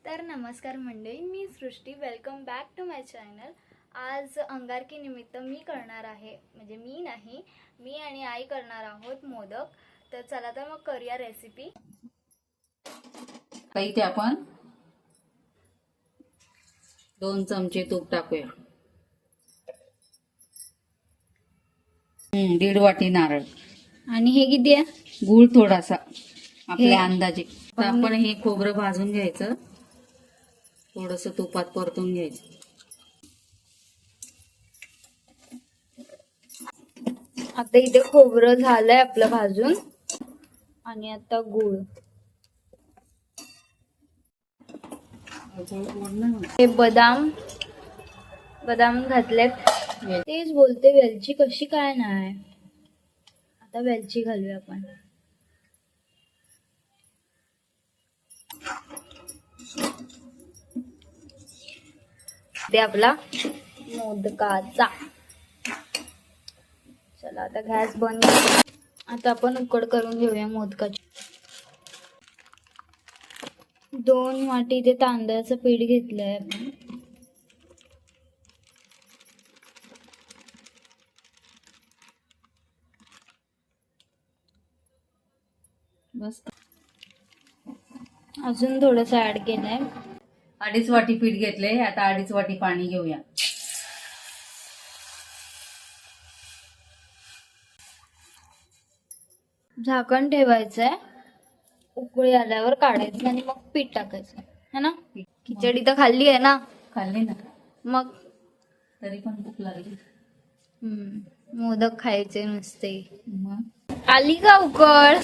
तर नमस्कार मंडळी, मी Srushti. Welcome back to my channel. आज अंगारकी निमित्त मी करणार आहे, म्हणजे मी नाही, मी आणि आई करणार आहोत मोदक. तर चला तर मग करूया रेसिपी. इथे आपण 2 चमचे तूप टाकूया. 1.5 वाटी नारळ आणि हे किती आहे? गूळ थोडासा आपल्या अंदाजे. तर आपण हे खोबरं भाजून घ्यायचं, थोडस तुपात परतून घ्यायचं. आता इथे खोबरं झालंय आपलं भाजून, आणि आता गूळ. हे बदाम घातलेत. तेच बोलते, वेलची कशी काय नाही. आता वेलची घालूया आपण. ते आपला मोदकाचा. चला आता गॅस बंद. आता आपण उकड करून घेऊया मोदकाची. 2 वाटी ते तांदळाचं पीठ घेतलंय आपण. बस. अजून थोडस ऍड केलंय. 2.5 वाटी पीठ घेतले, आता 2.5 वाटी पाणी घेऊया. झाकण ठेवायचंय. उकळी आल्यावर काढायचं आणि मग पीठ टाकायचं, है ना. खिचडी तर खाल्ली आहे ना. खाल्ली ना, मग तरी पण भूक लागली. मोदक खायचे नुसते. मग आली का उकळ?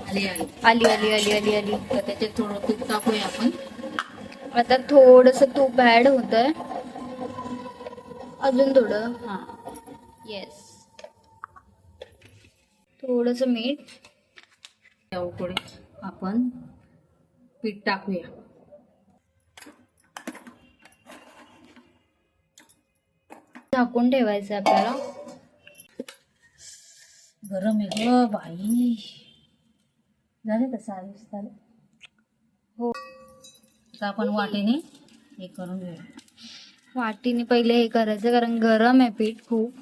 आली आली. आली आली आली आली आली. तर त्याच्यात थोडं तूप टाकूया आपण. आता थोडस तूप ऍड होतंय. अजून थोडं. हा, येस. थोडस मीठ. त्या उकळीत आपण पीठ टाकूया. झाकून ठेवायचं आपल्याला. गरम आहे ग बाई. झाले का 6 झाले? हो. तर आपण वाटीने हे करून घेऊया. वाटीने पहिले हे करायचं, कारण गरम आहे पीठ खूप.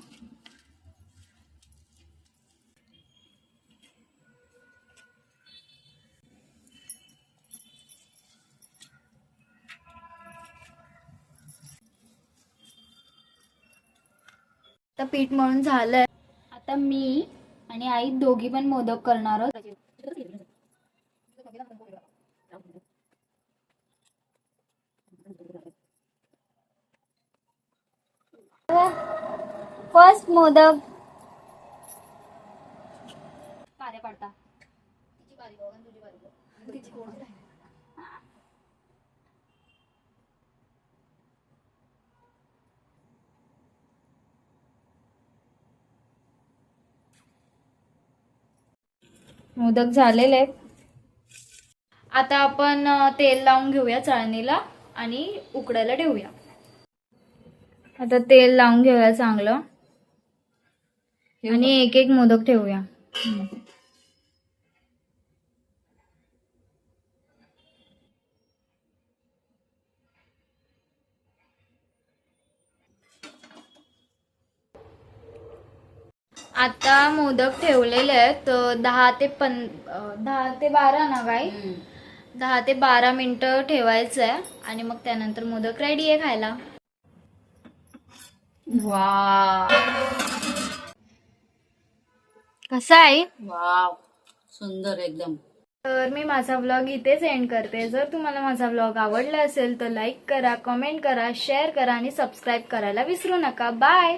आता पीठ मळून झालंय. आता मी आणि आई दोघी पण मोदक करणार आहोत. फर्स्ट मोदक. पारे पडता. तिची बारी बघ आणि तुझी बारी बघ. तिची कोण आहे? मोदक झालेले आहेत. आता आपण तेल लावून घेऊया चाळणीला आणि उकडायला ठेवूया. आता तेल लावून घेऊया चांगलं, आणि एक एक मोदक ठेवूया. आता मोदक ठेवलेले आहेत 10 ते 12 ना काय. 10 ते 12 मिनिटं ठेवायचं आहे, आणि मग त्यानंतर मोदक रेडी आहे खायला. वा, कसा आहे? वाव, सुंदर एकदम. तर मी माझा व्लॉग इथेच एंड करते. जर तुम्हाला माझा व्लॉग आवडला असेल तर लाईक करा, कमेंट करा, शेअर करा आणि सबस्क्राईब करायला विसरू नका. बाय.